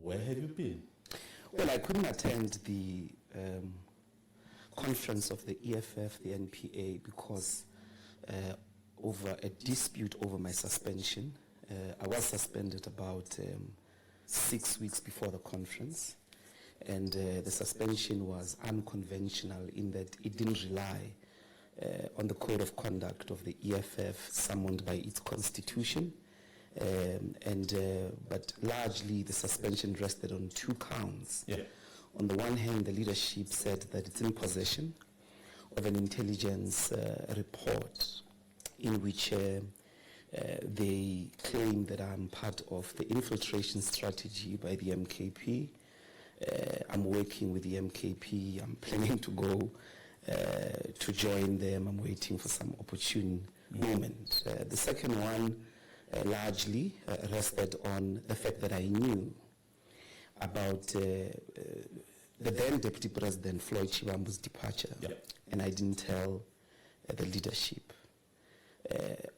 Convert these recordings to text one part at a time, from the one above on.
Where have you been? Well, I couldn't attend the conference of the EFF, the NPA, because over a dispute over my suspension. I was suspended about 6 weeks before the conference, and the suspension was unconventional in that it didn't rely on the code of conduct of the EFF summoned by its constitution, but largely the suspension rested on 2 counts. Yeah. On the one hand, the leadership said that it's in possession of an intelligence report in which they claim that I'm part of the infiltration strategy by the MKP. I'm working with the MKP. I'm planning to go to join them. I'm waiting for some opportune moment. The second one largely rested on the fact that I knew about the then Deputy President Floyd Chibambu's departure, and I didn't tell the leadership.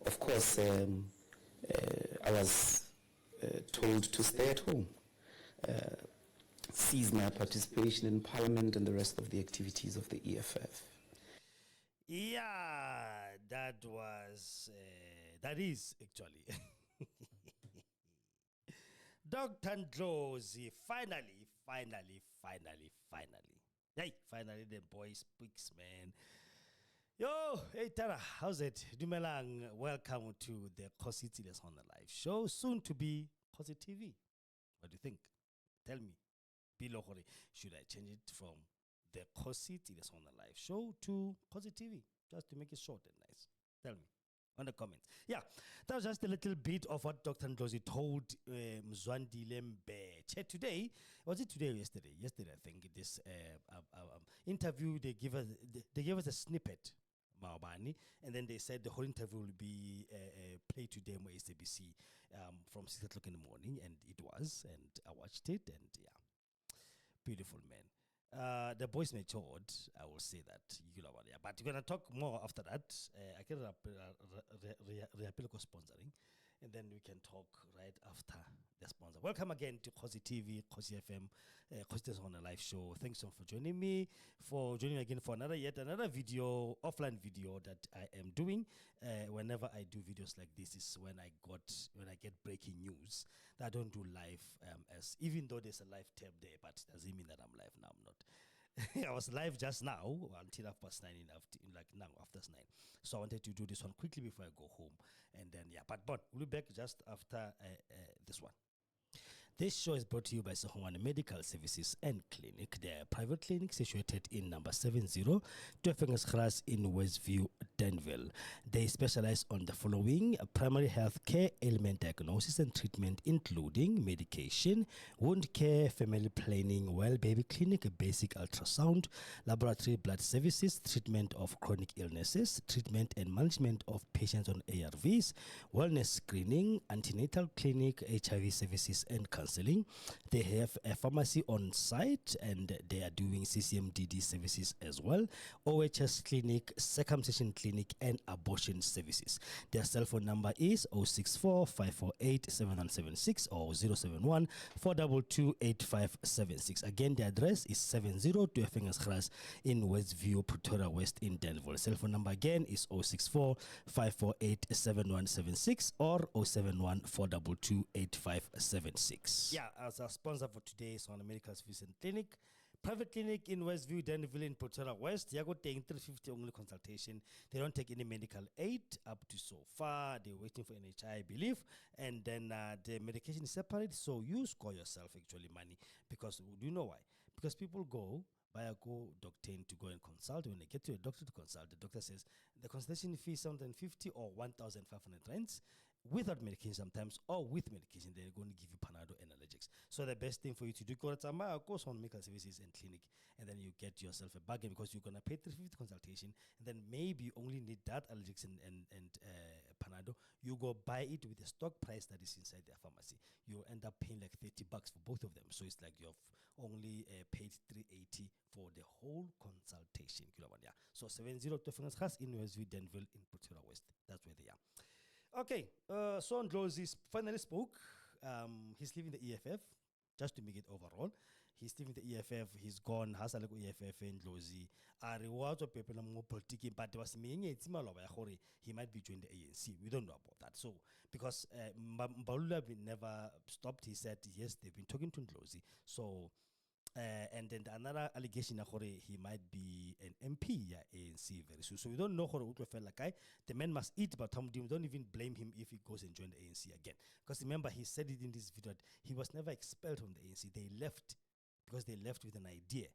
Of course, I was told to stay at home, cease my participation in Parliament and the rest of the activities of the EFF. Yeah, that is actually. Dr. Ndlozi, finally. Hey, finally the boy speaks, man. Yo, hey Tara, how's it? Dumelang, welcome to the Kgosietsile on the live show, soon to be Kgosi TV. What do you think? Tell me. Below, should I change it from the Kgosietsile on the live show to Kgosi TV, just to make it short and nice? Tell me on the comments. Yeah, that was just a little bit of what Dr. Ndlozi told Mzwandile Mbeche today. Was it today or yesterday? Yesterday, I think. This interview, they gave us a snippet, Maobani, and then they said the whole interview will be played today on SABC from 6 o'clock in the morning, and it was, and I watched it, and yeah, beautiful, man. The boys matured, I will say that. But we're going to talk more after that. I can sponsoring, and then we can talk right after the sponsor. Welcome again to Kgosi TV, Kgosi FM, Kgosi on a live show. Thanks so much for joining me, again for yet another video, offline video that I am doing. Whenever I do videos like this is when I get breaking news. I don't do live as even though there's a live tab there, but doesn't mean that I'm live now. I'm not. I was live just now until 9:30 after 9. So I wanted to do this one quickly before I go home, and then but we'll be back just after this one. This show is brought to you by Segongane Medical Services and Clinic. They are a private clinic situated in number 70 Tuefengesgras in Westview, Danville. They specialize on the following: primary health care, ailment diagnosis and treatment, including medication, wound care, family planning, well baby clinic, basic ultrasound, laboratory blood services, treatment of chronic illnesses, treatment and management of patients on ARVs, wellness screening, antenatal clinic, HIV services and counseling. They have a pharmacy on site, and they are doing CCMDD services as well, OHS clinic, circumcision clinic, and abortion services. Their cell phone number is 064 548 7176 or 071 422 8576. Again, the address is 70 Tuefengesgras in Westview, Pretoria West in Danville. Cell phone number again is 064 548 7176 or 071 422 8576. Yeah, as a sponsor for today is on the Medical Service and Clinic, private clinic in Westview, Danville in Pretoria West. You got 350 only consultation. They don't take any medical aid up to so far. They're waiting for NHI, I believe, and then the medication is separate. So you score yourself actually money, because do you know why? Because people go buy a doctor to go and consult. When they get to a doctor to consult, the doctor says the consultation fee is 750 or 1,500 rands. Without medication sometimes, or with medication, they're going to give you Panado and allergics. So the best thing for you to do, go on Medical Services and Clinic, and then you get yourself a bargain, because you're going to pay 350 consultation, and then maybe you only need that allergics and Panado. You go buy it with the stock price that is inside their pharmacy. You end up paying like $30 for both of them. So it's like you've only paid $380 for the whole consultation. So 70 Tuefengesgras in Westview, Danville in Pretoria West. That's where they are. Okay, so Ndlozi finally spoke. He's leaving the EFF just to make it overall. He's leaving the EFF, he's gone, has a like EFF-Dr. Ndlozi. A reward of people more political, but there was he might be joining the ANC. We don't know about that. So, because Mbalula never stopped, he said, yes, they've been talking to Ndlozi. So, and then another allegation he might be an MP ANC very soon. So we don't know how the man must eat, but we don't even blame him if he goes and join the ANC again. Because remember, he said it in this video that he was never expelled from the ANC. They left because they left with an idea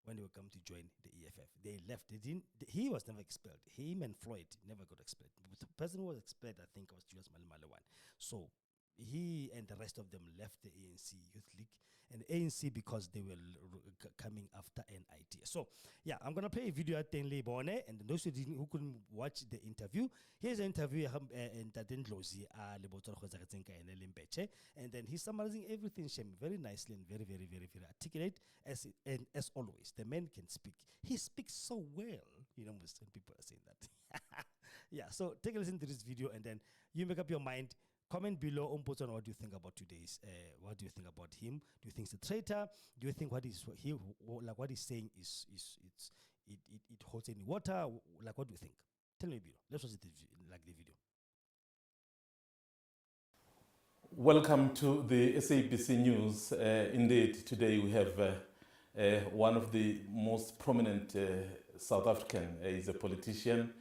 when they were coming to join the EFF. They left. They didn't. He was never expelled. Him and Floyd never got expelled. But the person who was expelled, I think, was Julius Malimalewan. So he and the rest of them left the ANC Youth League and ANC because they were coming after an idea. So, yeah, I'm going to play a video at Tenle Bone, and those who couldn't watch the interview, here's an interview and Ndlozi, and then he's summarizing everything, Shem, very nicely and very, very, very, very articulate, as always. The man can speak. He speaks so well, most people are saying that. Yeah, so take a listen to this video, and then you make up your mind. Comment below on what do you think about today's. What do you think about him? Do you think he's a traitor? Do you think what he's saying it holds any water? Like, what do you think? Tell me below. Let's watch the video. Welcome to the SABC News. Indeed, today we have one of the most prominent South African. He's a politician.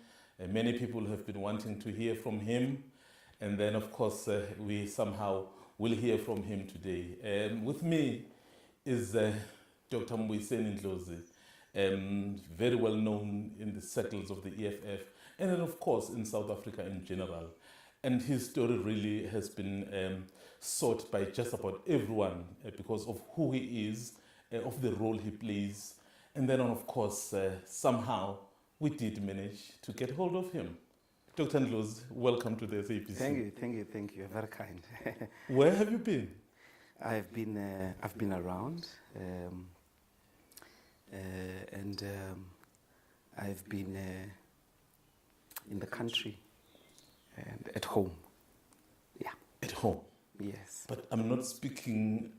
Many people have been wanting to hear from him. And then, of course, we somehow will hear from him today. With me is Dr. Mbuyiseni Ndlozi, very well known in the circles of the EFF, and then, of course, in South Africa in general. And his story really has been sought by just about everyone because of who he is, of the role he plays. And then, of course, somehow we did manage to get hold of him. Dr. Ndlozi, welcome to the SABC. Thank you. You're very kind. Where have you been? I've been around, and I've been in the country and at home. Yeah. At home? Yes. But I'm not speaking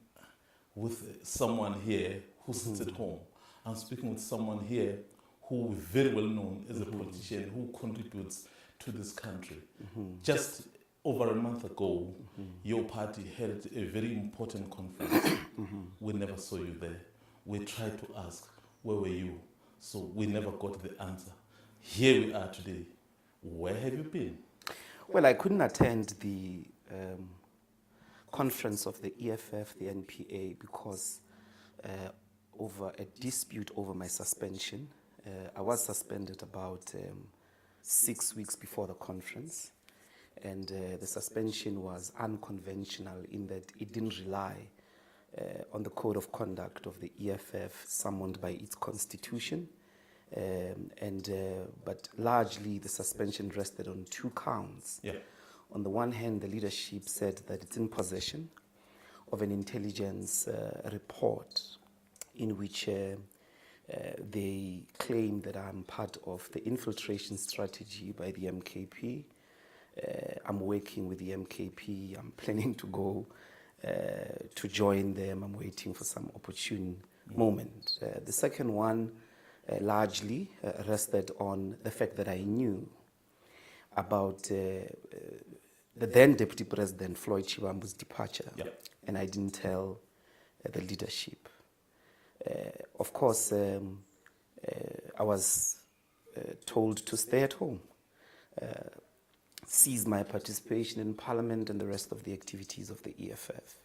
with someone here who sits at home. I'm speaking with someone here who is very well known as a politician who contributes to this country. Just over a month ago, your party held a very important conference. We never saw you there. We tried to ask, where were you? So we never got the answer. Here we are today. Where have you been? Well, I couldn't attend the conference of the EFF, the NPA, because over a dispute over my suspension. I was suspended about 6 weeks before the conference, and the suspension was unconventional in that it didn't rely on the code of conduct of the EFF summoned by its constitution, but largely the suspension rested on 2 counts. Yeah. On the one hand, the leadership said that it's in possession of an intelligence report in which they claim that I'm part of the infiltration strategy by the MKP. I'm working with the MKP. I'm planning to go to join them. I'm waiting for some opportune moment. The second one largely rested on the fact that I knew about the then Deputy President Floyd Shivambu's departure, and I didn't tell the leadership. Of course, I was told to stay at home, cease my participation in Parliament and the rest of the activities of the EFF.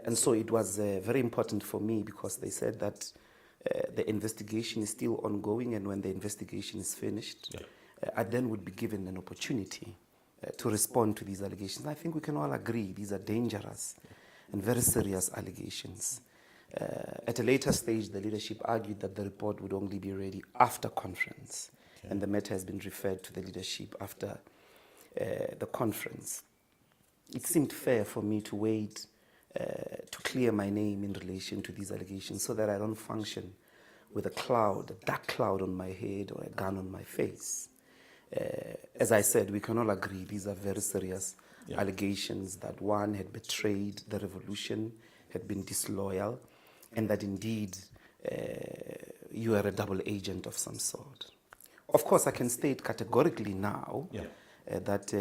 And so it was very important for me because they said that the investigation is still ongoing, and when the investigation is finished, I then would be given an opportunity to respond to these allegations. I think we can all agree these are dangerous and very serious allegations. At a later stage, the leadership argued that the report would only be ready after conference, and the matter has been referred to the leadership after the conference. It seemed fair for me to wait to clear my name in relation to these allegations so that I don't function with a cloud, a dark cloud on my head or a gun on my face. As I said, we can all agree these are very serious allegations that one had betrayed the revolution had been disloyal, and that indeed you are a double agent of some sort. Of course, I can state categorically now that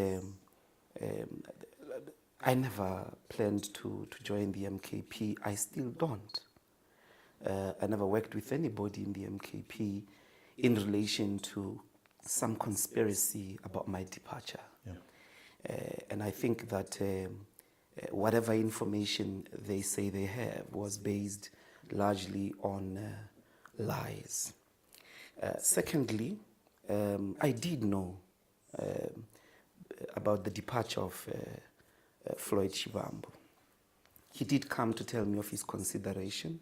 I never planned to join the MKP. I still don't. I never worked with anybody in the MKP in relation to some conspiracy about my departure. And I think that whatever information they say they have was based largely on lies. Secondly, I did know about the departure of Floyd Shivambu. He did come to tell me of his consideration,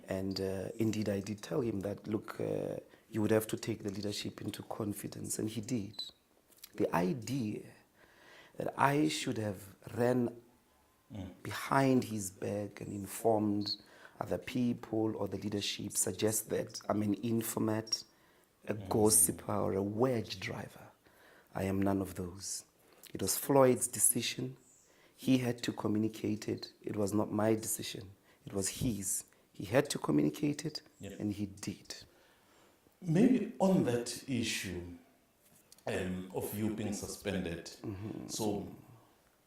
and indeed I did tell him that, look, you would have to take the leadership into confidence, and he did. The idea that I should have ran behind his back and informed other people or the leadership suggests that I'm an informant, a gossiper, or a wedge driver. I am none of those. It was Floyd's decision. He had to communicate it. It was not my decision. It was his. He had to communicate it, and he did. Maybe on that issue of you being suspended, so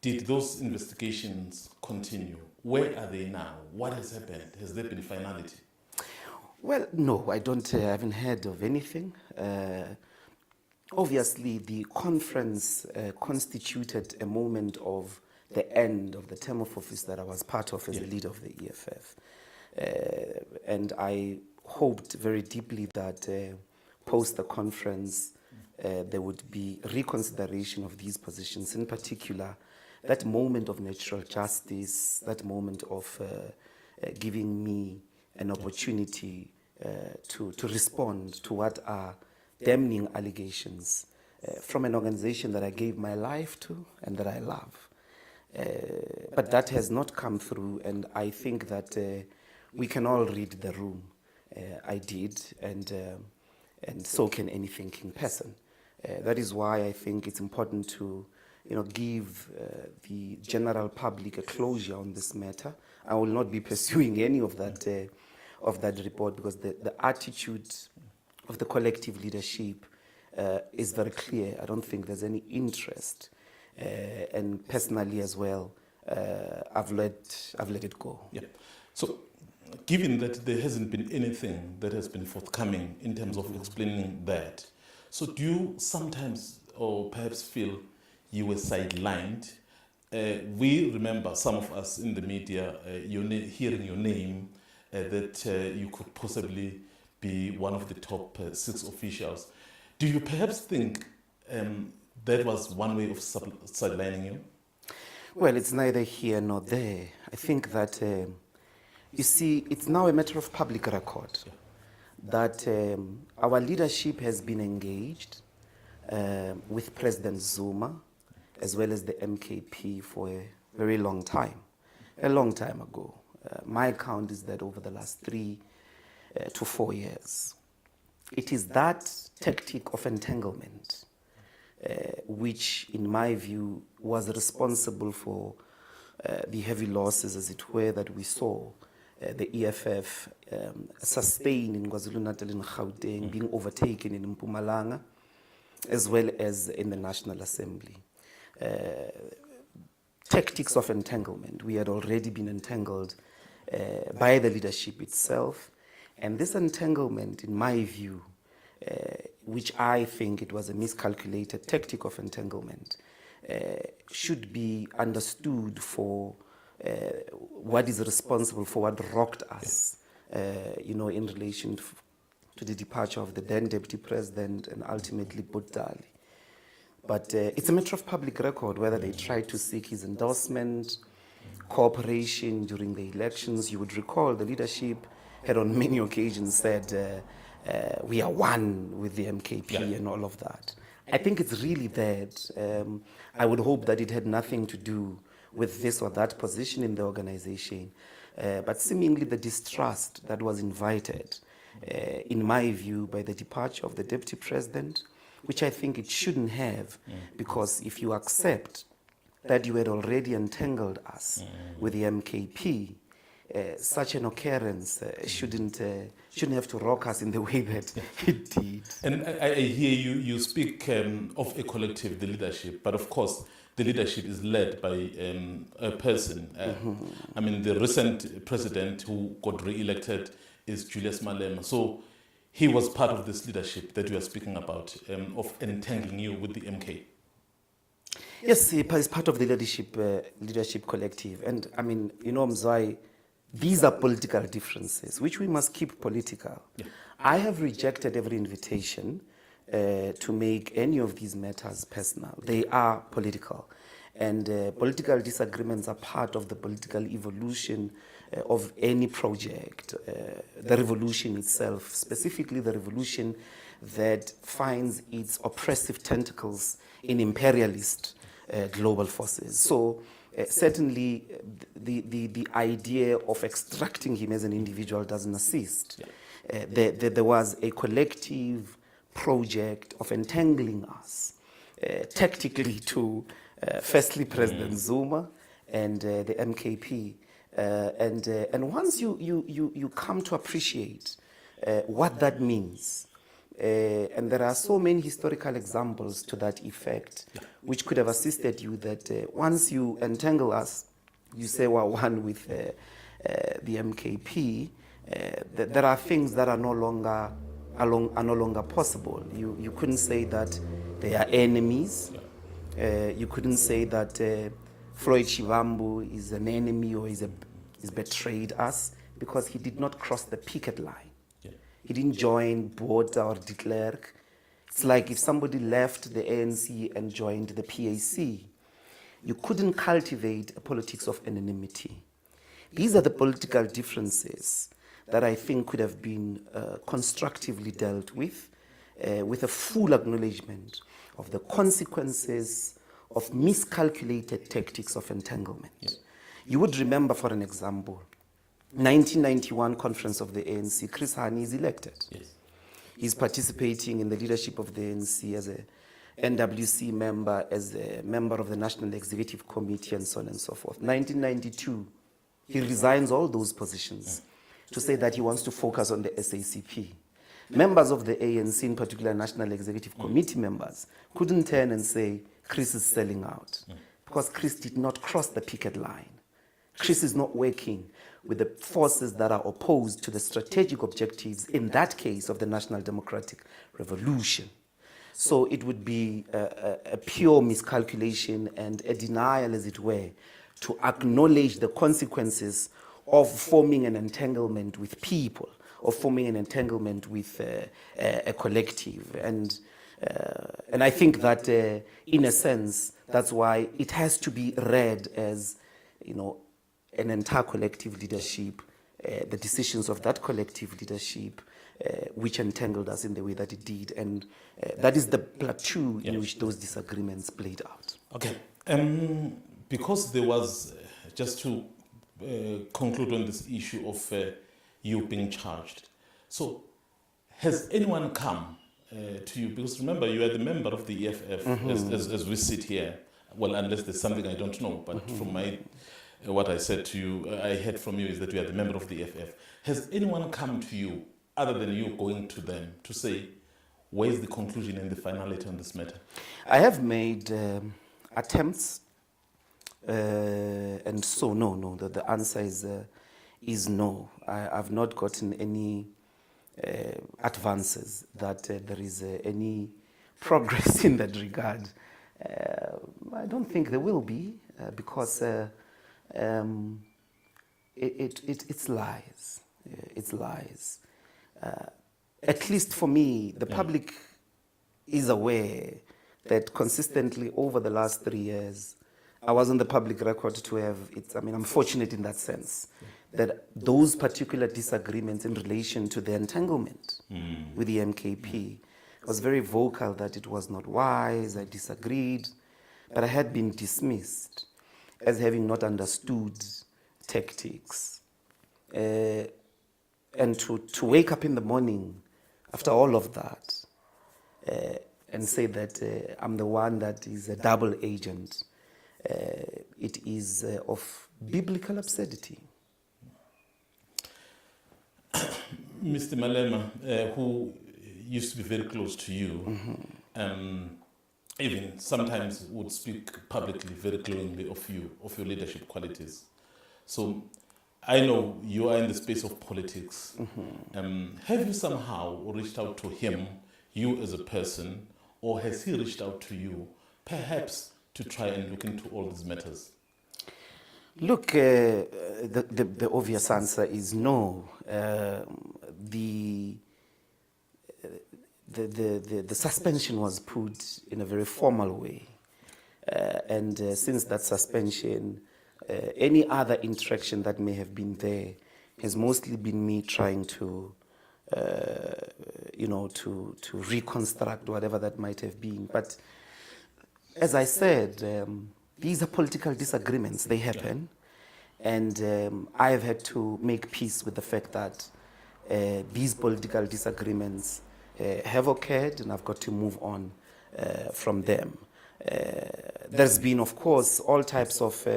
did those investigations continue? Where are they now? What has happened? Has there been finality? Well, no, I haven't heard of anything. Obviously, the conference constituted a moment of the end of the term of office that I was part of as the leader of the EFF. And I hoped very deeply that post the conference, there would be reconsideration of these positions, in particular, that moment of natural justice, that moment of giving me an opportunity to respond to what are damning allegations from an organization that I gave my life to and that I love. But that has not come through, and I think that we can all read the room. I did, and so can any thinking person. That is why I think it's important to give the general public a closure on this matter. I will not be pursuing any of that report, because the attitude of the collective leadership is very clear. I don't think there's any interest, and personally as well, I've let it go. Yeah. So, given that there hasn't been anything that has been forthcoming in terms of explaining that, so do you sometimes, or perhaps feel you were sidelined? We remember, some of us in the media, hearing your name, that you could possibly be one of the top 6 officials. Do you perhaps think that was one way of sidelining you? Well, it's neither here nor there. I think that, you see, it's now a matter of public record that our leadership has been engaged with President Zuma as well as the MKP for a very long time ago. My count is that over the last 3 to 4 years. It is that tactic of entanglement which, in my view, was responsible for the heavy losses, as it were, that we saw the EFF sustain in KwaZulu-Natal and Gauteng, being overtaken in Mpumalanga, as well as in the National Assembly. Tactics of entanglement. We had already been entangled by the leadership itself, and this entanglement, in my view, which I think it was a miscalculated tactic of entanglement, should be understood for what is responsible for what rocked us, in relation to the departure of the then Deputy President and ultimately Butali. But it's a matter of public record whether they tried to seek his endorsement, cooperation during the elections. You would recall the leadership had on many occasions said, we are one with the MKP and all of that. I think it's really that. I would hope that it had nothing to do with this or that position in the organization, but seemingly the distrust that was invited, in my view, by the departure of the Deputy President, which I think it shouldn't have, because if you accept that you had already entangled us with the MKP, such an occurrence shouldn't have to rock us in the way that it did. And I hear you speak of a collective, the leadership, but of course the leadership is led by a person. I mean, the recent president who got re-elected is Julius Malema. So he was part of this leadership that you are speaking about, of entangling you with the MK. Yes, he is part of the leadership collective. And I mean, you know, Mzwai, these are political differences, which we must keep political. Yeah. I have rejected every invitation to make any of these matters personal. They are political. And political disagreements are part of the political evolution of any project. The revolution itself, specifically the revolution that finds its oppressive tentacles in imperialist global forces. So certainly the idea of extracting him as an individual doesn't assist. Yeah. There was a collective project of entangling us tactically to firstly President Zuma and the MKP. And once you come to appreciate what that means, and there are so many historical examples to that effect, which could have assisted you that once you entangle us, you say we're one with the MKP, there are things that are no longer possible. You couldn't say that they are enemies. You couldn't say that Floyd Shivambu is an enemy or is betrayed us, because he did not cross the picket line. Yeah. He didn't join Botha or de Klerk. It's like if somebody left the ANC and joined the PAC. You couldn't cultivate a politics of anonymity. These are the political differences that I think could have been constructively dealt with a full acknowledgement of the consequences of miscalculated tactics of entanglement. Yes. You would remember, for an example, 1991 conference of the ANC, Chris Hani is elected. Yes. He's participating in the leadership of the ANC as a NWC member, as a member of the National Executive Committee, and so on and so forth. 1992, he resigns all those positions to say that he wants to focus on the SACP. Members of the ANC, in particular National Executive Committee members, couldn't turn and say, Chris is selling out, because Chris did not cross the picket line. Chris is not working with the forces that are opposed to the strategic objectives, in that case, of the National Democratic Revolution. So it would be a pure miscalculation and a denial, as it were, to acknowledge the consequences of forming an entanglement with people, of forming an entanglement with a collective. And I think that, in a sense, that's why it has to be read as, you know, an entire collective leadership, the decisions of that collective leadership, which entangled us in the way that it did. And that is the plateau in which those disagreements played out. Okay. Because there was, just to conclude on this issue of you being charged. So has anyone come to you? Because remember, you are the member of the EFF as we sit here. Well, unless there's something I don't know, but from my what I said to you, I heard from you is that you are the member of the EFF. Has anyone come to you, other than you going to them, to say, where's the conclusion and the finality on this matter? I have made attempts, and so no. The answer is no. I've not gotten any advances that there is any progress in that regard. I don't think there will be, because it's lies. It's lies. At least for me, the public is aware that consistently over the last 3 years, I was on the public record to have it. I mean, I'm fortunate in that sense, that those particular disagreements in relation to the entanglement with the MKP, was very vocal that it was not wise, I disagreed, but I had been dismissed as having not understood tactics. And to wake up in the morning after all of that and say that I'm the one that is a double agent, it is of biblical absurdity. Mr. Malema, who used to be very close to you, even sometimes would speak publicly very glowingly of you, of your leadership qualities. So I know you are in the space of politics. Have you somehow reached out to him, you as a person, or has he reached out to you, perhaps to try and look into all these matters? Look, the obvious answer is no. The suspension was put in a very formal way. And since that suspension, any other interaction that may have been there has mostly been me trying to, to reconstruct whatever that might have been. But as I said, these are political disagreements. They happen. And I've had to make peace with the fact that these political disagreements have occurred, and I've got to move on from them. There's been, of course, all types of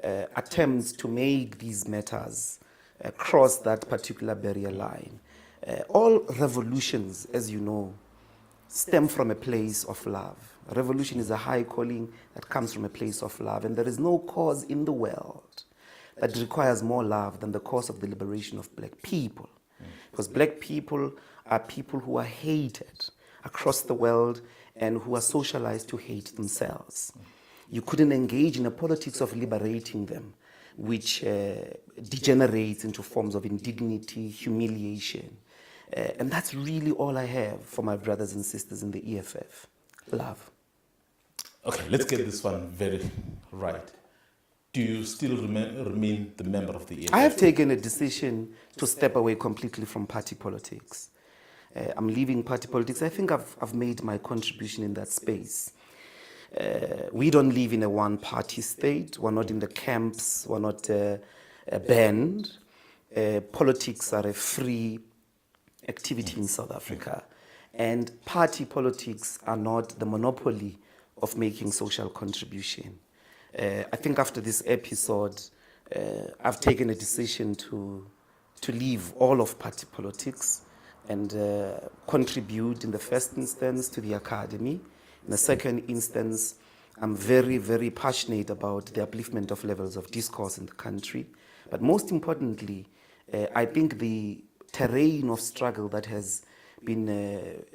attempts to make these matters cross that particular barrier line. All revolutions, as you know, stem from a place of love. Revolution is a high calling that comes from a place of love, and there is no cause in the world that requires more love than the cause of the liberation of black people. Because black people are people who are hated across the world and who are socialized to hate themselves. You couldn't engage in a politics of liberating them, which degenerates into forms of indignity, humiliation. And that's really all I have for my brothers and sisters in the EFF. Love. Okay, let's get this one very right. Do you still remain the member of the EFF? I have taken a decision to step away completely from party politics. I'm leaving party politics. I think I've made my contribution in that space. We don't live in a one-party state. We're not in the camps. We're not a band. Politics are a free activity in South Africa. And party politics are not the monopoly of making social contribution. I think after this episode, I've taken a decision to leave all of party politics and contribute in the first instance to the academy. In the second instance, I'm very, very passionate about the upliftment of levels of discourse in the country. But most importantly, I think the terrain of struggle that has been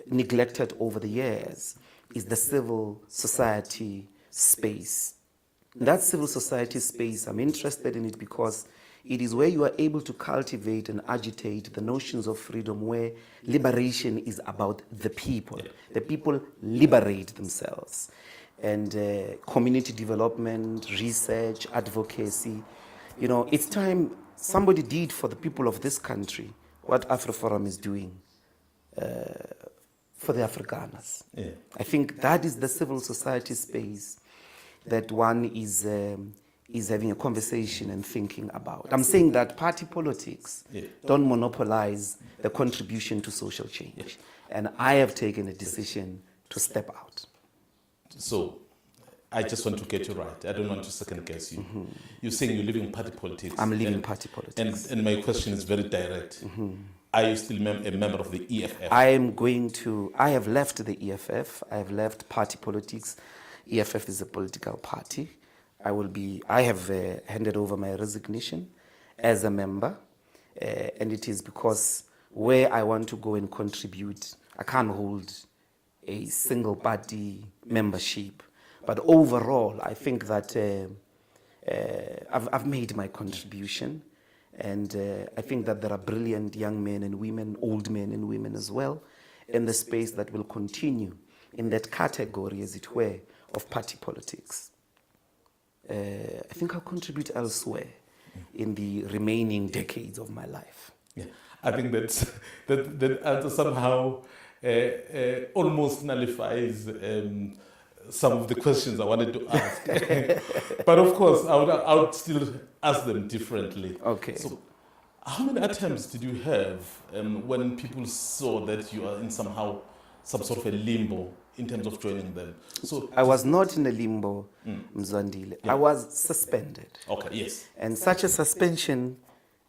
neglected over the years is the civil society space. That civil society space, I'm interested in it because it is where you are able to cultivate and agitate the notions of freedom, where liberation is about the people. Yeah. The people liberate themselves. And community development, research, advocacy. You know, it's time somebody did for the people of this country what AfriForum is doing for the Afrikaners. Yeah. I think that is the civil society space that one is having a conversation and thinking about. I'm saying that party politics don't monopolize the contribution to social change. Yeah. And I have taken a decision to step out. So, I just want to get you right. I don't want to second guess you. You're saying you're leaving party politics. I'm leaving party politics. And my question is very direct. Are you still a member of the EFF? I have left the EFF. I have left party politics. EFF is a political party. I have handed over my resignation as a member, and it is because where I want to go and contribute, I can't hold a single party membership. But overall, I think that I've made my contribution, and I think that there are brilliant young men and women, old men and women as well, in the space that will continue in that category, as it were, of party politics. I think I'll contribute elsewhere in the remaining decades of my life. Yeah, I think that answer somehow almost nullifies some of the questions I wanted to ask. But of course, I would still ask them differently. Okay. So, how many attempts did you have when people saw that you are in some sort of a limbo in terms of joining them? So I was not in a limbo, Mzwandile. Yeah. I was suspended. Okay, yes. And such a suspension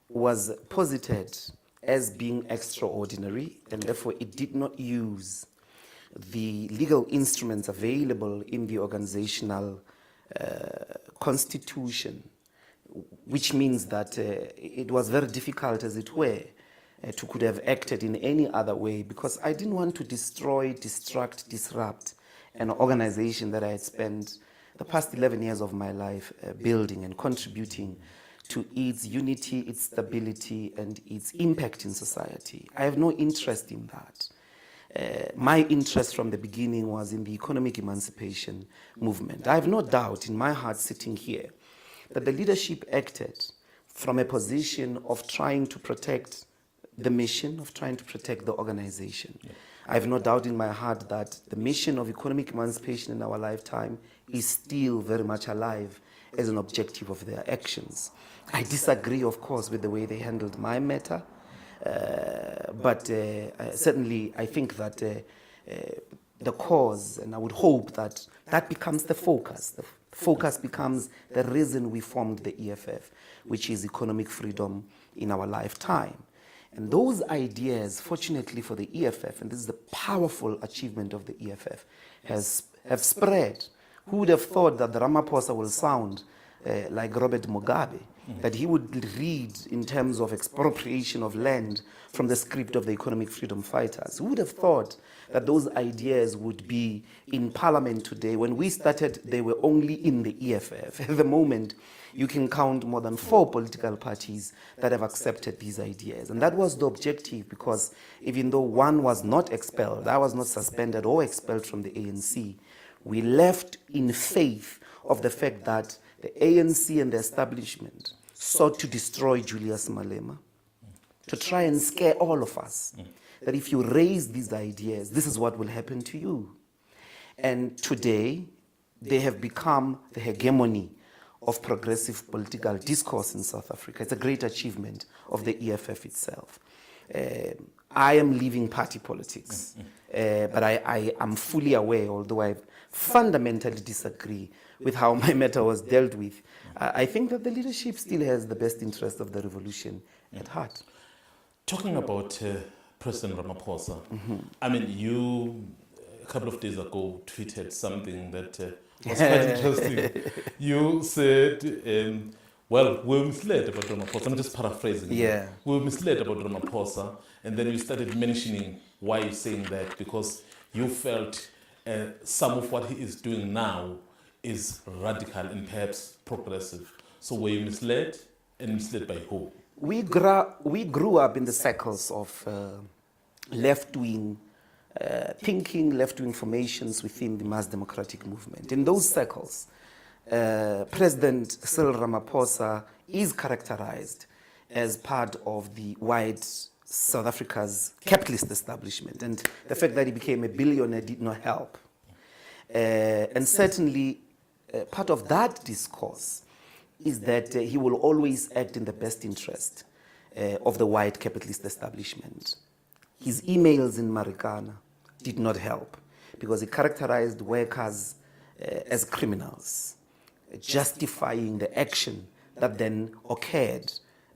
was posited as being extraordinary, and therefore it did not use the legal instruments available in the organizational constitution, which means that it was very difficult, as it were, to could have acted in any other way, because I didn't want to destroy, distract, disrupt an organization that I had spent the past 11 years of my life building and contributing to its unity, its stability, and its impact in society. I have no interest in that. My interest from the beginning was in the economic emancipation movement. I have no doubt in my heart sitting here that the leadership acted from a position of trying to protect the mission, of trying to protect the organization. Yeah. I have no doubt in my heart that the mission of economic emancipation in our lifetime is still very much alive as an objective of their actions. I disagree, of course, with the way they handled my matter, but certainly I think that the cause, and I would hope that that becomes the focus. The focus becomes the reason we formed the EFF, which is economic freedom in our lifetime. And those ideas, fortunately for the EFF, and this is the powerful achievement of the EFF, have spread. Who would have thought that the Ramaphosa will sound like Robert Mugabe, that he would read in terms of expropriation of land from the script of the economic freedom fighters? Who would have thought that those ideas would be in parliament today? When we started, they were only in the EFF. At the moment, you can count more than 4 political parties that have accepted these ideas. And that was the objective, because even though one was not expelled, I was not suspended or expelled from the ANC, we left in faith of the fact that the ANC and the establishment sought to destroy Julius Malema, to try and scare all of us, that if you raise these ideas, this is what will happen to you. And today, they have become the hegemony of progressive political discourse in South Africa. It's a great achievement of the EFF itself. I am leaving party politics, but I am fully aware, although I fundamentally disagree with how my matter was dealt with, I think that the leadership still has the best interest of the revolution at heart. Talking about President Ramaphosa, I mean, you a couple of days ago tweeted something that was quite interesting. You said, well, we were misled about Ramaphosa. I'm just paraphrasing. Yeah. We were misled about Ramaphosa, and then you started mentioning why you're saying that, because you felt some of what he is doing now is radical and perhaps progressive. So were you misled, and misled by who? We grew up in the circles of left-wing thinking, left-wing formations within the mass democratic movement. In those circles, President Cyril Ramaphosa is characterized as part of the white South Africa's capitalist establishment, and the fact that he became a billionaire did not help. And certainly, part of that discourse is that he will always act in the best interest of the white capitalist establishment. His emails in Marikana did not help, because he characterized workers as criminals, justifying the action that then occurred,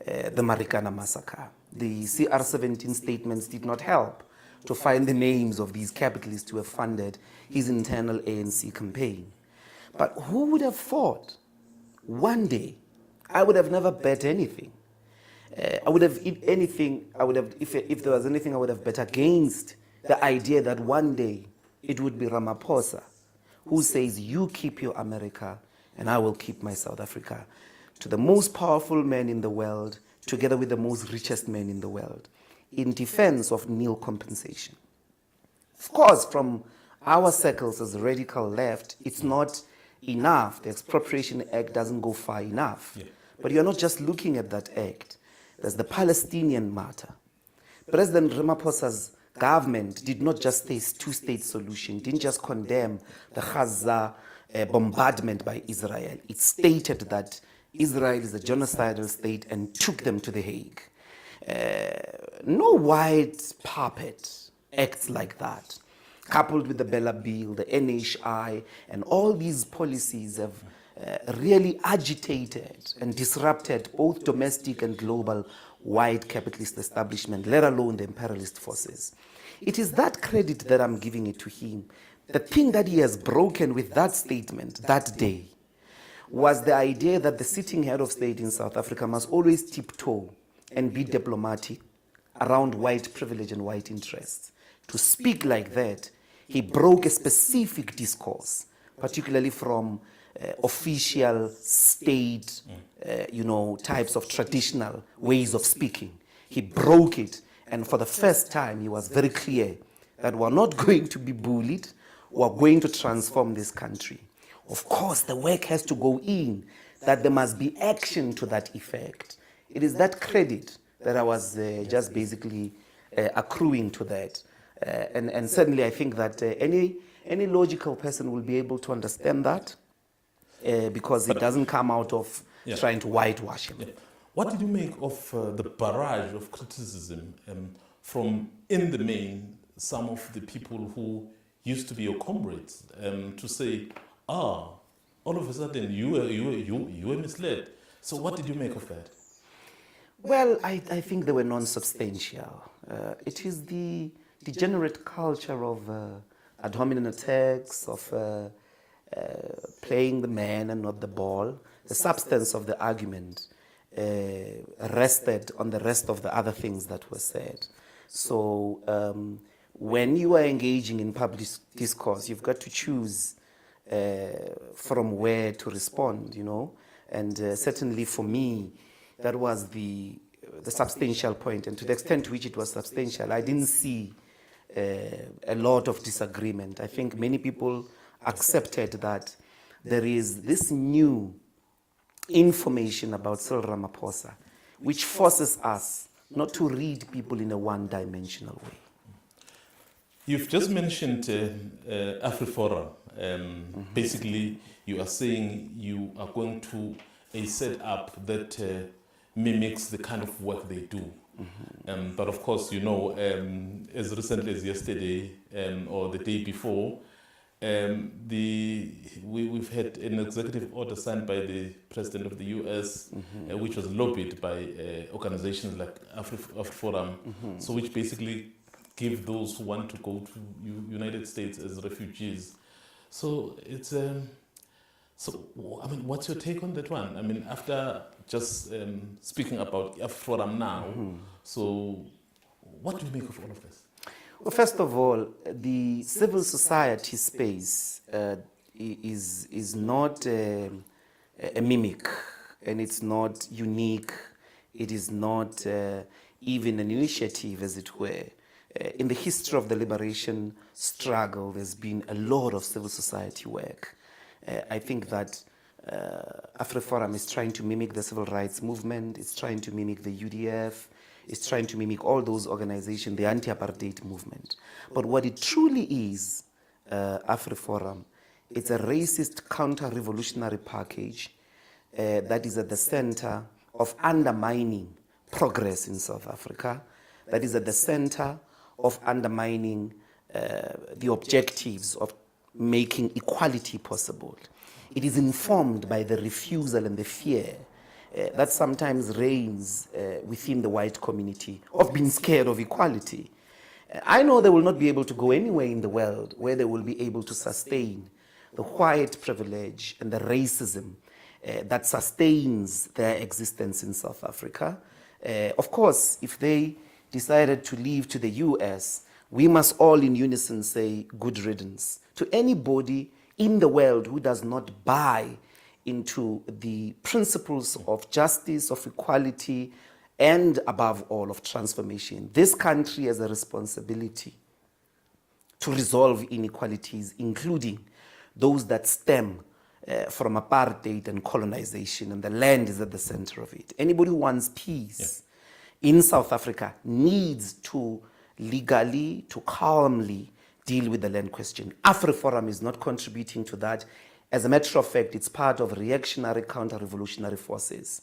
the Marikana massacre. The CR17 statements did not help to find the names of these capitalists who have funded his internal ANC campaign. But who would have thought one day, I would have never bet anything. I would have, if anything, if there was anything, I would have bet against the idea that one day it would be Ramaphosa who says, you keep your America and I will keep my South Africa, to the most powerful man in the world, together with the most richest man in the world, in defense of nil compensation. Of course, from our circles as radical left, it's not enough. The Expropriation Act doesn't go far enough. Yeah. But you're not just looking at that act. There's the Palestinian matter. President Ramaphosa's government did not just say two-state solution, didn't just condemn the Gaza bombardment by Israel. It stated that Israel is a genocidal state and took them to The Hague. No white puppet acts like that. Coupled with the Bella Bill, the NHI, and all these policies have really agitated and disrupted both domestic and global white capitalist establishment, let alone the imperialist forces. It is that credit that I'm giving it to him. The thing that he has broken with that statement that day was the idea that the sitting head of state in South Africa must always tiptoe and be diplomatic around white privilege and white interests. To speak like that, he broke a specific discourse, particularly from official state, types of traditional ways of speaking. He broke it, and for the first time, he was very clear that we're not going to be bullied, we're going to transform this country. Of course, the work has to go in, that there must be action to that effect. It is that credit that I was just basically accruing to that. And certainly I think that any logical person will be able to understand that because it doesn't come out of trying to whitewash him. Yeah. What did you make of the barrage of criticism from, in the main, some of the people who used to be your comrades to say, all of a sudden you were misled. So what did you make of that? Well, I think they were non-substantial. It is the degenerate culture of ad hominem attacks, of playing the man and not the ball. The substance of the argument rested on the rest of the other things that were said. So when you are engaging in public discourse, you've got to choose from where to respond, and certainly for me, that was the substantial point, and to the extent to which it was substantial, I didn't see a lot of disagreement. I think many people accepted that there is this new information about Cyril Ramaphosa, which forces us not to read people in a one-dimensional way. You've just mentioned AfriForum. Basically, you are saying you are going to a setup that mimics the kind of work they do. But of course, as recently as yesterday or the day before, we've had an executive order signed by the President of the US, which was lobbied by organizations like AfriForum, so which basically give those who want to go to United States as refugees. So it's what's your take on that one? I mean, after just speaking about AfriForum now, so what do you make of all of this? Well, first of all, the civil society space is not a mimic, and it's not unique. It is not even an initiative, as it were. In the history of the liberation struggle, there's been a lot of civil society work. I think that AfriForum is trying to mimic the civil rights movement, it's trying to mimic the UDF, it's trying to mimic all those organizations, the anti-apartheid movement. But what it truly is, AfriForum, it's a racist counter-revolutionary package that is at the center of undermining progress in South Africa, that is at the center of undermining the objectives of making equality possible. It is informed by the refusal and the fear that sometimes reigns within the white community of being scared of equality. I know they will not be able to go anywhere in the world where they will be able to sustain the white privilege and the racism that sustains their existence in South Africa. Of course, if they decided to leave to the US, we must all in unison say good riddance to anybody in the world who does not buy into the principles of justice, of equality, and above all, of transformation. This country has a responsibility to resolve inequalities, including those that stem from apartheid and colonization, and the land is at the center of it. Anybody who wants peace in South Africa needs to legally, to calmly deal with the land question. AfriForum is not contributing to that. As a matter of fact, it's part of reactionary counter-revolutionary forces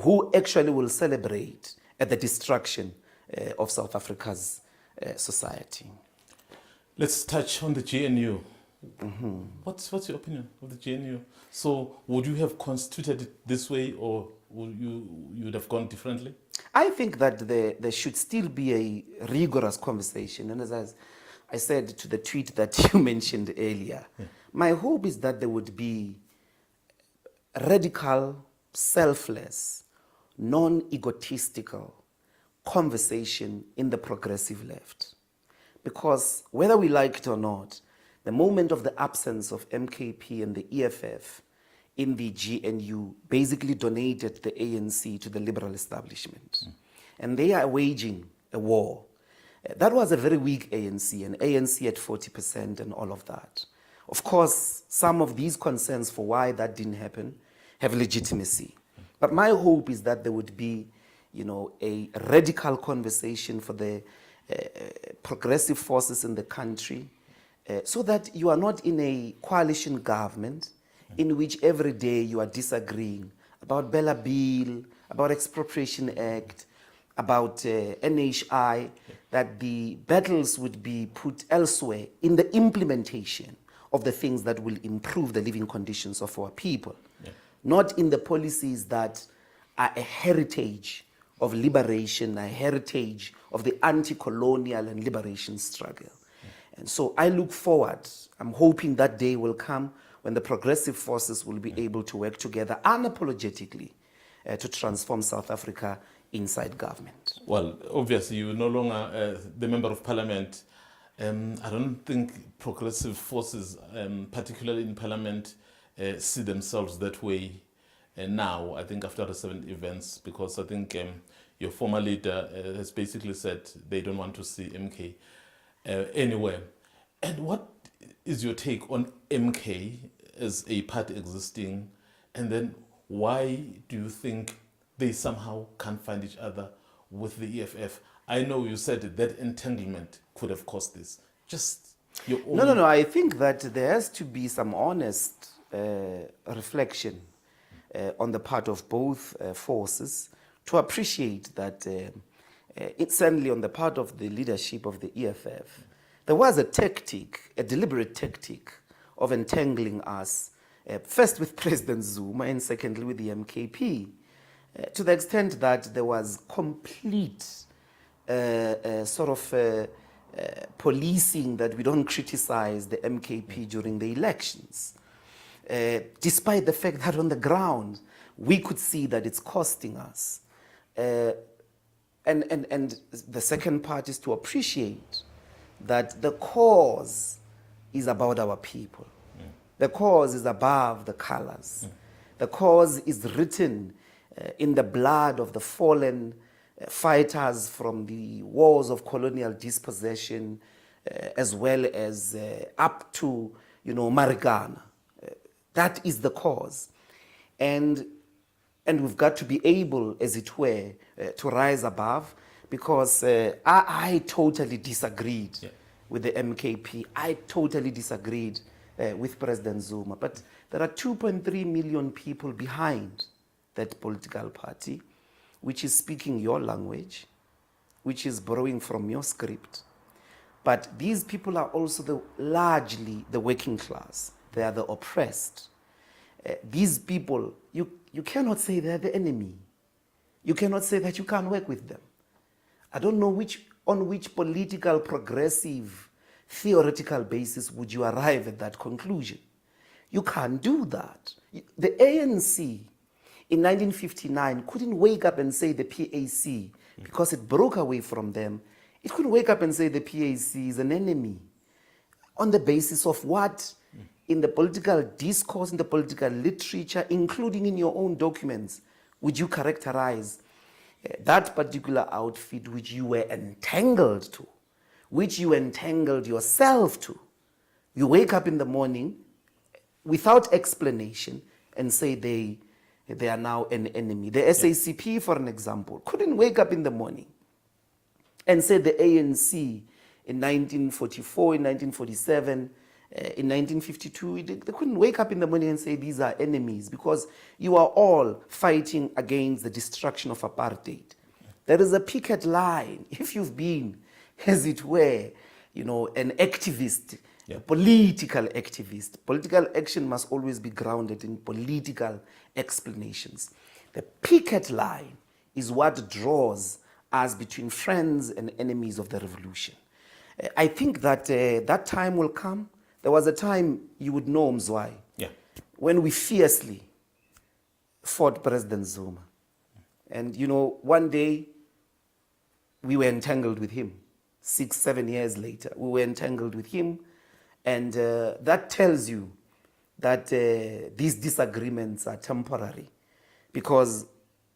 who actually will celebrate at the destruction of South Africa's society. Let's touch on the GNU. What's your opinion of the GNU? So would you have constituted it this way, or you would have gone differently? I think that there should still be a rigorous conversation. And as I said to the tweet that you mentioned earlier, my hope is that there would be radical, selfless, non-egotistical conversation in the progressive left. Because whether we like it or not, the moment of the absence of MKP and the EFF in the GNU basically donated the ANC to the liberal establishment. And they are waging a war. That was a very weak ANC, an ANC at 40% and all of that. Of course, some of these concerns for why that didn't happen have legitimacy. But my hope is that there would be, a radical conversation for the progressive forces in the country, so that you are not in a coalition government in which every day you are disagreeing about Bella Bill, about Expropriation Act, about NHI, that the battles would be put elsewhere in the implementation of the things that will improve the living conditions of our people, not in the policies that are a heritage of liberation, a heritage of the anti-colonial and liberation struggle. And so I look forward, I'm hoping that day will come when the progressive forces will be able to work together unapologetically to transform South Africa inside government. Well, obviously you're no longer the Member of Parliament. I don't think progressive forces, particularly in Parliament, see themselves that way now, I think after recent events, because I think your former leader has basically said they don't want to see MK anywhere. And what is your take on MK as a party existing, and then why do you think they somehow can't find each other with the EFF? I know you said that entanglement could have caused this. Just your own... No. I think that there has to be some honest reflection on the part of both forces to appreciate that it's certainly on the part of the leadership of the EFF, there was a tactic, a deliberate tactic of entangling us, first with President Zuma and secondly with the MKP, to the extent that there was complete policing that we don't criticize the MKP during the elections. Despite the fact that on the ground, we could see that it's costing us. And the second part is to appreciate that the cause is about our people. The cause is above the colors. The cause is written in the blood of the fallen fighters from the wars of colonial dispossession, as well as up to, Marikana. That is the cause. And we've got to be able, as it were, to rise above, because I totally disagreed with the MKP. I totally disagreed with President Zuma. But there are 2.3 million people behind that political party, which is speaking your language, which is borrowing from your script. But these people are also largely the working class. They are the oppressed. These people, you cannot say they're the enemy. You cannot say that you can't work with them. I don't know on which political, progressive, theoretical basis would you arrive at that conclusion. You can't do that. The ANC in 1959 couldn't wake up and say the PAC, because it broke away from them, it couldn't wake up and say the PAC is an enemy. On the basis of what? In the political discourse, in the political literature, including in your own documents, would you characterize that particular outfit which you were entangled to, which you entangled yourself to? You wake up in the morning without explanation and say they are now an enemy. The SACP, for an example, couldn't wake up in the morning and say the ANC in 1944, in 1947, in 1952, they couldn't wake up in the morning and say these are enemies, because you are all fighting against the destruction of apartheid. There is a picket line. If you've been, as it were, an activist, a political activist, political action must always be grounded in political explanations. The picket line is what draws us between friends and enemies of the revolution. I think that that time will come. There was a time, you would know, Mzwai, when we fiercely fought President Zuma. And, you know, one day we were entangled with him. 6-7 years later, we were entangled with him. And that tells you that these disagreements are temporary, because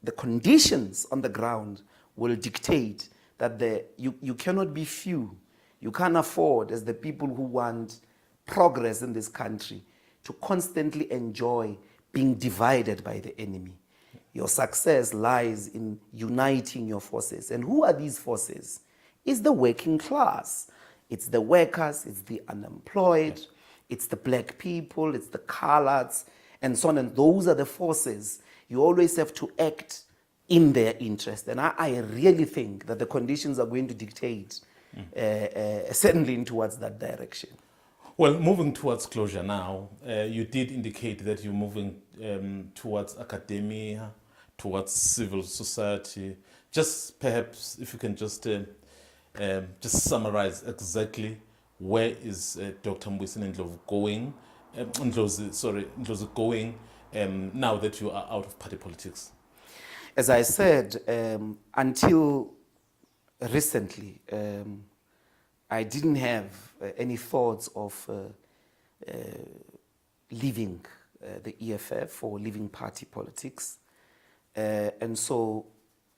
the conditions on the ground will dictate that you cannot be few. You can't afford, as the people who want progress in this country, to constantly enjoy being divided by the enemy. Your success lies in uniting your forces. And who are these forces? It's the working class. It's the workers, it's the unemployed, it's the black people, it's the coloreds, and so on. And those are the forces. You always have to act in their interest. And I really think that the conditions are going to dictate certainly towards that direction. Well, moving towards closure now, you did indicate that you're moving towards academia, towards civil society. Just perhaps if you can just summarize exactly where is Dr. Mbuyiseni Ndlozi going, Ndlozi going now that you are out of party politics? As I said, until recently, I didn't have any thoughts of leaving the EFF or leaving party politics. And so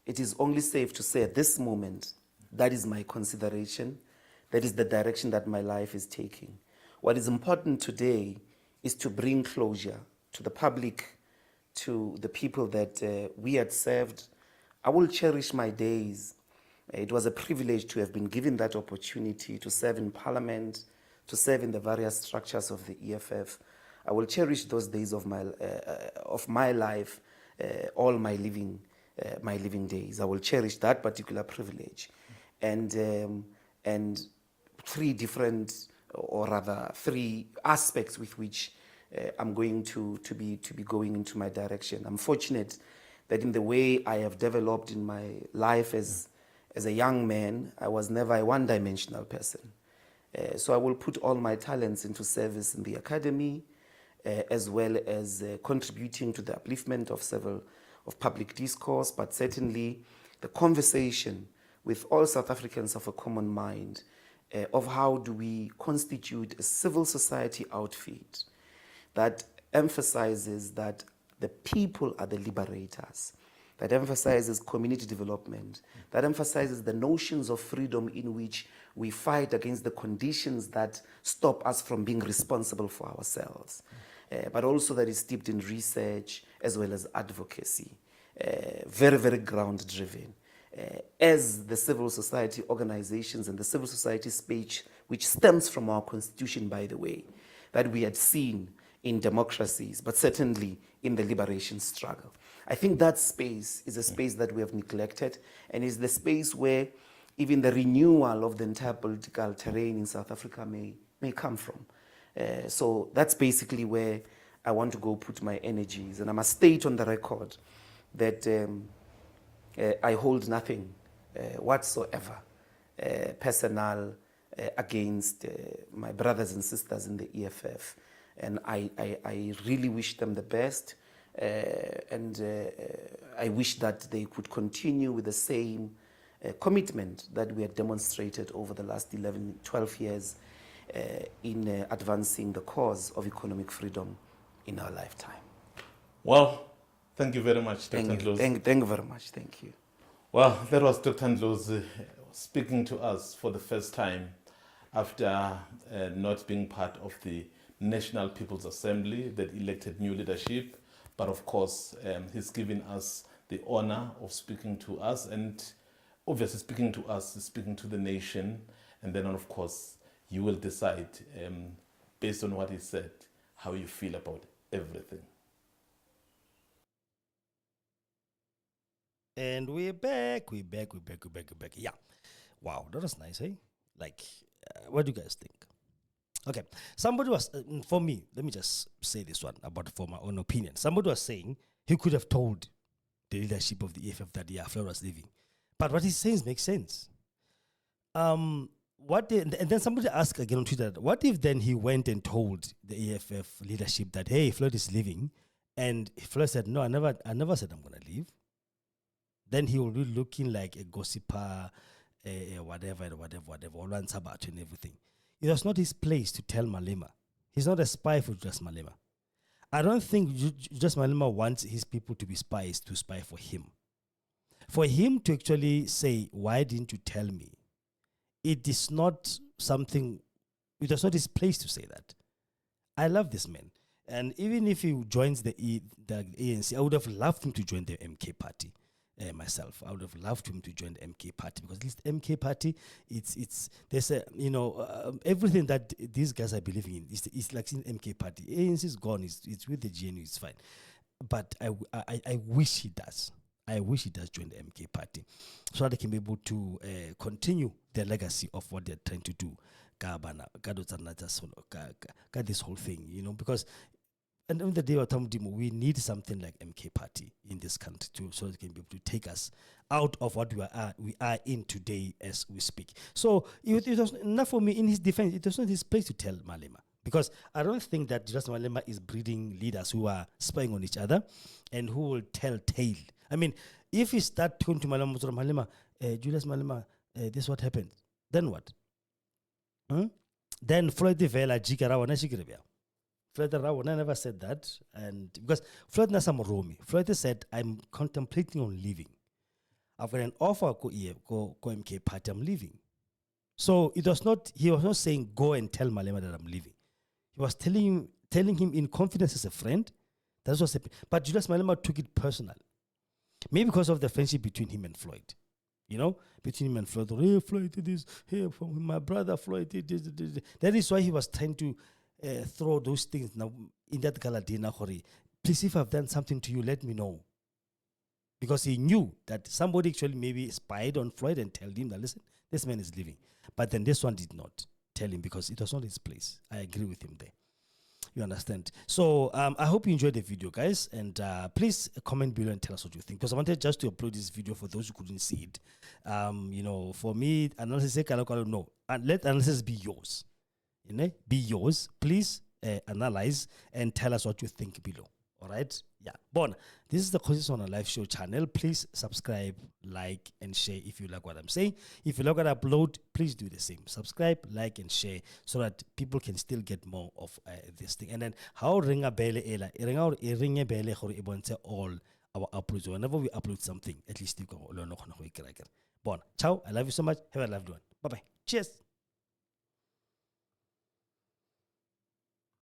it is only safe to say at this moment, that is my consideration. That is the direction that my life is taking. What is important today is to bring closure to the public, to the people that we had served. I will cherish my days. It was a privilege to have been given that opportunity to serve in Parliament, to serve in the various structures of the EFF. I will cherish those days of my life, all my living days. I will cherish that particular privilege, and three aspects with which I'm going to be going into my direction. I'm fortunate that in the way I have developed in my life as a young man, I was never a one-dimensional person. So I will put all my talents into service in the academy, as well as contributing to the upliftment of public discourse, but certainly the conversation with all South Africans of a common mind of how do we constitute a civil society outfit that emphasizes that the people are the liberators, that emphasizes community development, that emphasizes the notions of freedom in which we fight against the conditions that stop us from being responsible for ourselves, but also that is steeped in research as well as advocacy, very, very ground-driven. As the civil society organizations and the civil society speech, which stems from our constitution, by the way, that we had seen in democracies, but certainly in the liberation struggle. I think that space is a space that we have neglected, and is the space where even the renewal of the entire political terrain in South Africa may come from. So that's basically where I want to go put my energies. And I must state on the record that I hold nothing whatsoever personal against my brothers and sisters in the EFF. And I really wish them the best. And I wish that they could continue with the same commitment that we had demonstrated over the last 11, 12 years in advancing the cause of economic freedom in our lifetime. Well, thank you very much, Dr. Ndlozi. Thank you very much. Thank you. Well, that was Dr. Ndlozi speaking to us for the first time after not being part of the National People's Assembly that elected new leadership. But of course, he's given us the honor of speaking to us, and obviously speaking to us is speaking to the nation. And then, of course, you will decide, based on what he said, how you feel about everything. And we're back. Yeah. Wow, that was nice, eh? Like, what do you guys think? Okay, somebody was, for me, let me just say this one for my own opinion. Somebody was saying he could have told the leadership of the EFF that Floyd was leaving. But what he's saying makes sense. And then somebody asked again on Twitter, what if then he went and told the EFF leadership that, hey, Floyd is leaving, and Floyd said, no, I never said I'm going to leave. Then he will be looking like a gossiper, whatever, and everything. It was not his place to tell Malema. He's not a spy for Julius Malema. I don't think Julius Malema wants his people to be spies to spy for him. For him to actually say, why didn't you tell me? It is not something, it was not his place to say that. I love this man. And even if he joins the ANC, I would have loved him to join the MK party. Myself, I would have loved him to join the MK party, because at least MK party, there's a, everything that these guys are believing in is like in MK party. ANC is gone, it's with the GNU, it's fine. But I wish he does. I wish he does join the MK party, so that they can be able to continue the legacy of what they're trying to do. This whole thing, because and on the day of we need something like MK party in this country too, so it can be able to take us out of what we are in today as we speak. So it was enough for me. In his defense, it was not his place to tell Malema, because I don't think that Julius Malema is breeding leaders who are spying on each other and who will tell tale. I mean, if you start talking to Malema, Julius Malema, this is what happened, then what? Then Floyd Vela Jikarawa Nashikiribia. Floyd Rawana never said that, and because Floyd Nasam Romi, Floyd said, I'm contemplating on leaving. I've got an offer go MK party, I'm leaving. So he was not saying go and tell Malema that I'm leaving. He was telling him in confidence as a friend. That's what's happening. But Julius Malema took it personal. Maybe because of the friendship between him and Floyd. Between him and Floyd. Hey, Floyd did this. Hey, my brother Floyd did this. That is why he was trying to throw those things now in that galadina. Please, if I've done something to you, let me know. Because he knew that somebody actually maybe spied on Floyd and told him that, listen, this man is leaving. But then this one did not tell him, because it was not his place. I agree with him there. You understand? So I hope you enjoyed the video, guys. And please comment below and tell us what you think. Because I wanted just to upload this video for those who couldn't see it. For me, analysis, no. And let analysis be yours. Be yours. Please analyze and tell us what you think below. All right? Yeah. Bon, this is the Kgosi on a live show channel. Please subscribe, like, and share if you like what I'm saying. If you like what I upload, please do the same. Subscribe, like, and share so that people can still get more of this thing. And then how ring a bell all our uploads. Whenever we upload something, at least you can learn. Bon, ciao. I love you so much. Have a loved one. Bye bye. Cheers.